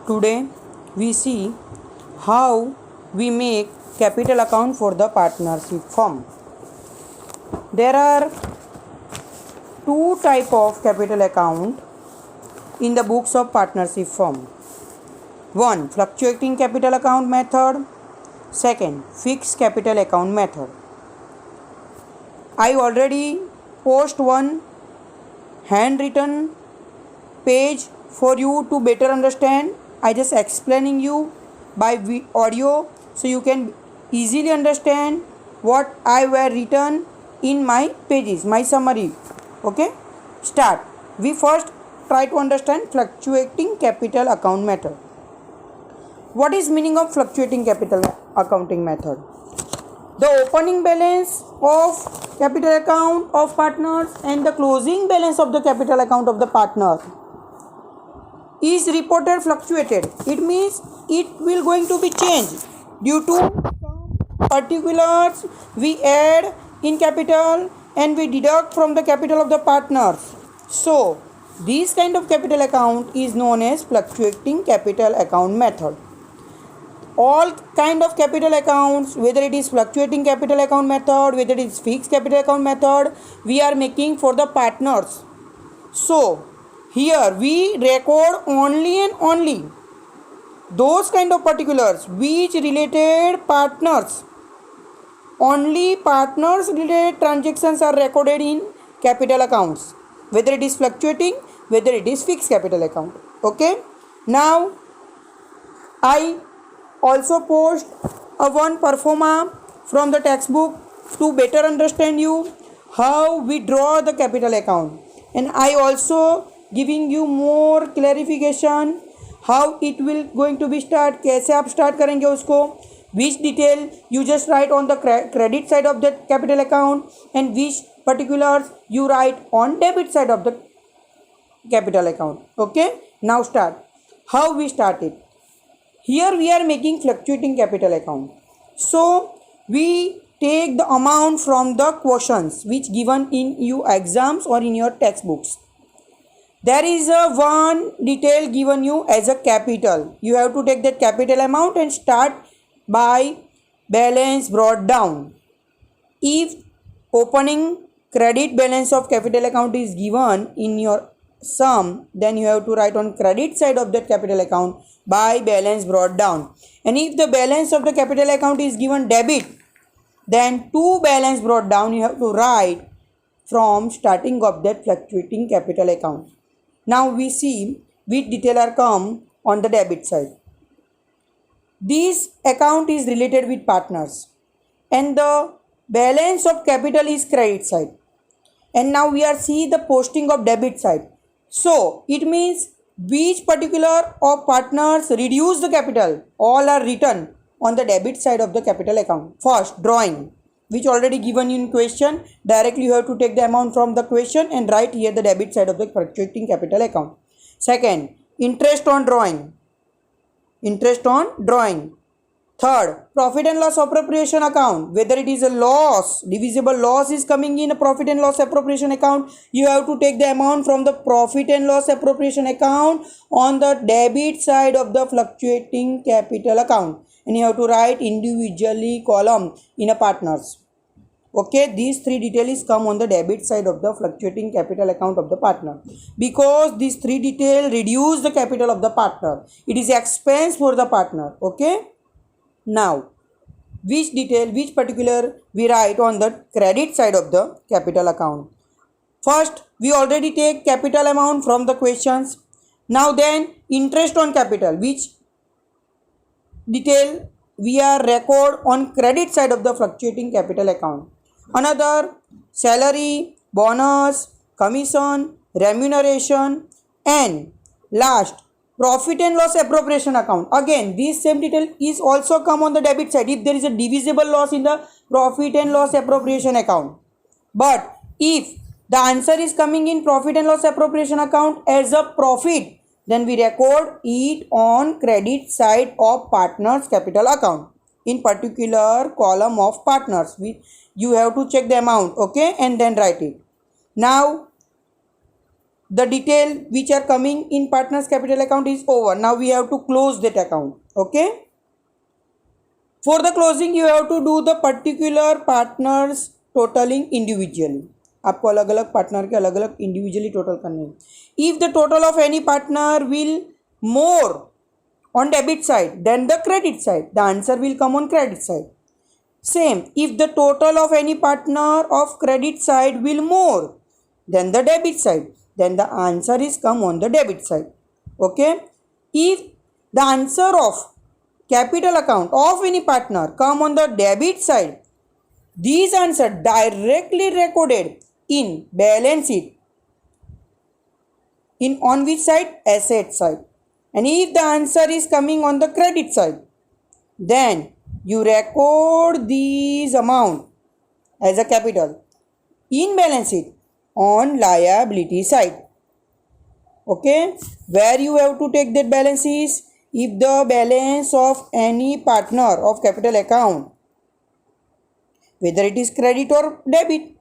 Today we see how we make capital account for the partnership firm. There are two type of capital account in the books of partnership firm. One, fluctuating capital account method. Second, fixed capital account method. I already post one handwritten page for you to better understand. I just explaining you by audio so you can easily understand what I were written in my pages, my summary. Okay, start. We first try to understand fluctuating capital account method. What is meaning of fluctuating capital accounting method? The opening balance of capital account of partners and the closing balance of the capital account of the partner is reported fluctuated. It means it will going to be changed due to some particulars we add in capital and we deduct from the capital of the partners. So this kind of capital account is known as fluctuating capital account method. All kind of capital accounts, whether it is fluctuating capital account method, whether it is fixed capital account method, we are making for the partners. So here we record only and only those kind of particulars which related partners. Only partners related transactions are recorded in capital accounts, whether it is fluctuating, whether it is fixed capital account. Okay, now I also post a one performa from the textbook to better understand you how we draw the capital account, and I also giving you more clarification how it will going to be start, कैसे आप start करेंगे उसको, which detail you just write on the credit side of the capital account and which particulars you write on debit side of the capital account. Okay, now start. How we start it? Here we are making fluctuating capital account. So we take the amount from the questions which given in your exams or in your textbooks. There is a one detail given you as a capital. You have to take that capital amount and start by balance brought down. If opening credit balance of capital account is given in your sum, then you have to write on credit side of that capital account by balance brought down. And if the balance of the capital account is given debit, then to balance brought down you have to write from starting of that fluctuating capital account. Now we see which detail are come on the debit side. This account is related with partners and the balance of capital is credit side. And now we are see the posting of debit side. So it means which particular of partners reduce the capital, all are written on the debit side of the capital account. First, drawing, which already given in question. Directly you have to take the amount from the question and write here the debit side of the fluctuating capital account. Second, interest on drawing. Interest on drawing. Third, profit and loss appropriation account. Whether it is a loss, divisible loss is coming in a profit and loss appropriation account, you have to take the amount from the profit and loss appropriation account on the debit side of the fluctuating capital account. And you have to write individually column in a partners. Okay, these three details come on the debit side of the fluctuating capital account of the partner. Because these three details reduce the capital of the partner. It is expense for the partner. Okay. Now, which detail, which particular we write on the credit side of the capital account. First, we already take capital amount from the questions. Now then, interest on capital, which detail we are record on credit side of the fluctuating capital account. Another, salary, bonus, commission, remuneration, and last, profit and loss appropriation account. Again, this same detail is also come on the debit side if there is a divisible loss in the profit and loss appropriation account. But if the answer is coming in profit and loss appropriation account as a profit, then we record it on credit side of partners capital account. In particular column of partners, you have to check the amount, okay, and then write it. Now the detail which are coming in partners capital account is over. Now we have to close that account. Okay. For the closing you have to do the particular partners totaling individually. आपको अलग अलग partner के अलग अलग individually total करने हैं. If the total of any partner will more on debit side than the credit side, the answer will come on credit side. Same, if the total of any partner of credit side will more than the debit side, then the answer is come on the debit side. Okay. If the answer of capital account of any partner come on the debit side, these answer directly recorded in balance sheet. In on which side? Asset side. And if the answer is coming on the credit side, then you record these amount as a capital in balance sheet on liability side. Okay, where you have to take that balance is if the balance of any partner of capital account, whether it is credit or debit,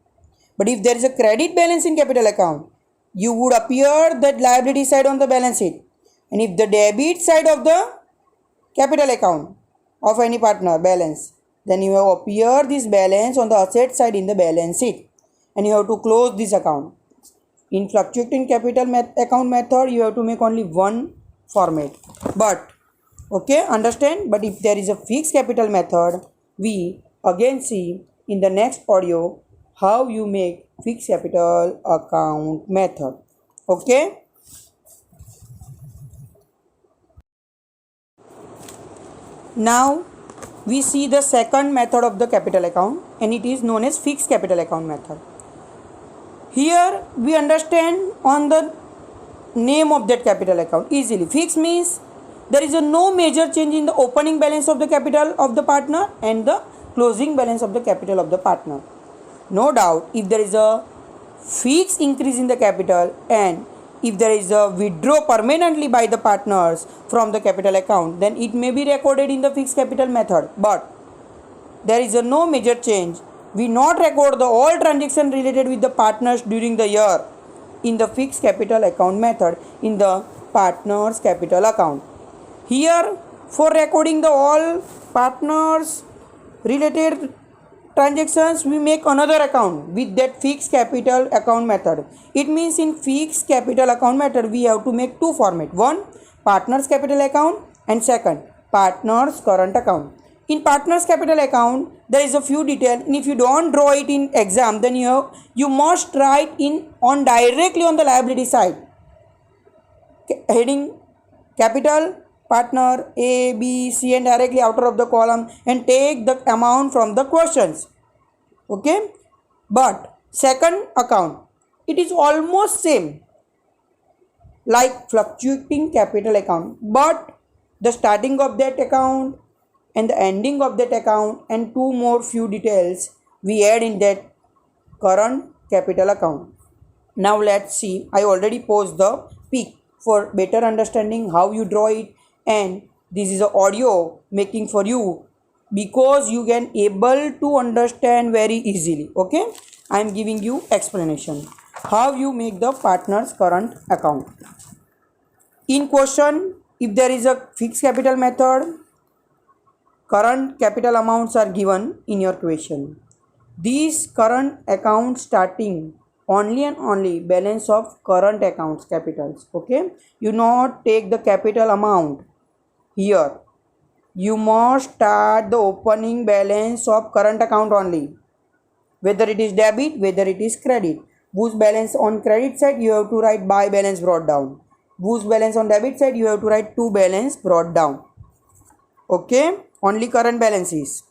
but if there is a credit balance in capital account, you would appear that liability side on the balance sheet. And if the debit side of the capital account of any partner balance, then you have appear this balance on the asset side in the balance sheet, and you have to close this account. In fluctuating capital account method, you have to make only one format. But okay, understand? But if there is a fixed capital method, we again see in the next audio how you make fixed capital account method. Okay. Now we see the second method of the capital account, and it is known as fixed capital account method. Here we understand on the name of that capital account easily. Fixed means there is a no major change in the opening balance of the capital of the partner and the closing balance of the capital of the partner. No doubt, if there is a fixed increase in the capital and if there is a withdraw permanently by the partners from the capital account, then it may be recorded in the fixed capital method. But there is a no major change. We not record the all transaction related with the partners during the year in the fixed capital account method in the partners capital account. Here for recording the all partners related transactions, we make another account with that fixed capital account method. It means in fixed capital account method we have to make two format. One, partners capital account, and second, partners current account. In partners capital account there is a few detail, and if you don't draw it in exam, then you must write in on directly on the liability side. Heading capital partner A, B, C, and directly outer of the column, and take the amount from the questions. Okay. But second account, it is almost same like fluctuating capital account, but the starting of that account and the ending of that account and two more few details we add in that current capital account. Now let's see, I already posted the pic for better understanding how you draw it, and this is an audio making for you because you can able to understand very easily. Okay, I am giving you explanation how you make the partners current account. In question, if there is a fixed capital method, current capital amounts are given in your question. These current accounts starting only and only balance of current accounts capitals. Okay, you not take the capital amount here. You must start the opening balance of current account only, whether it is debit, whether it is credit. Whose balance on credit side you have to write by balance brought down. Whose balance on debit side you have to write to balance brought down. Okay, only current balances,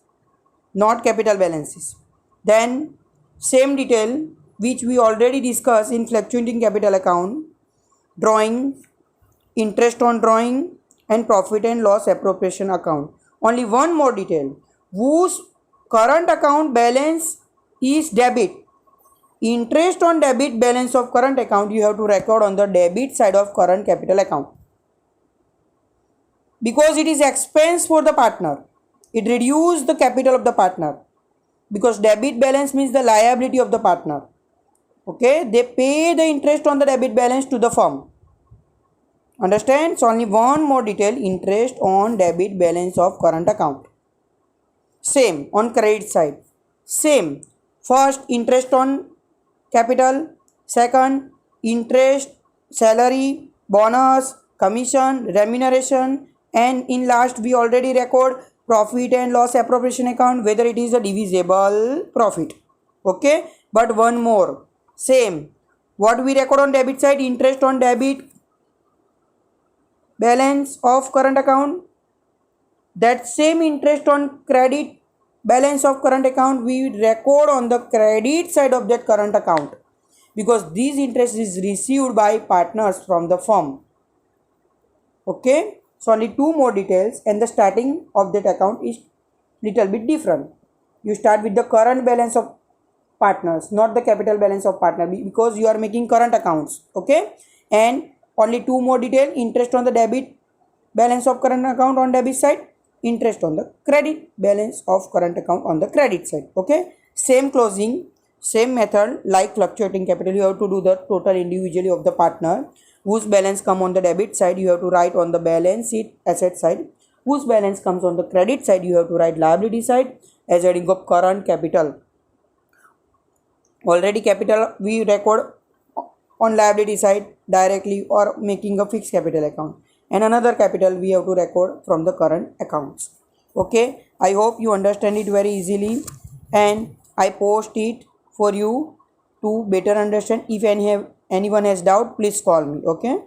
not capital balances. Then same detail which we already discussed in fluctuating capital account, drawing, interest on drawing, and profit and loss appropriation account. Only one more detail, whose current account balance is debit. Interest on debit balance of current account you have to record on the debit side of current capital account, because it is expense for the partner. It reduces the capital of the partner, because debit balance means the liability of the partner. Okay, they pay the interest on the debit balance to the firm. Understand? So only one more detail, interest on debit balance of current account. Same on credit side. Same. First, interest on capital. Second, interest, salary, bonus, commission, remuneration. And in last, we already record profit and loss appropriation account, whether it is a divisible profit. Okay. But one more. Same. What we record on debit side, interest on debit balance of current account. That same interest on credit balance of current account we record on the credit side of that current account, because this interest is received by partners from the firm. Okay, so only two more details, and the starting of that account is little bit different. You start with the current balance of partners, not the capital balance of partner, because you are making current accounts. Okay, and only two more detail, interest on the debit balance of current account on debit side, interest on the credit balance of current account on the credit side. Okay, same closing, same method like fluctuating capital. You have to do the total individually of the partner. Whose balance come on the debit side, you have to write on the balance sheet asset side. Whose balance comes on the credit side, you have to write liability side as heading of current capital. Already capital we record on liability side directly or making a fixed capital account, and another capital we have to record from the current accounts. Okay, I hope you understand it very easily, and I post it for you to better understand. If anyone has doubt, please call me. Okay.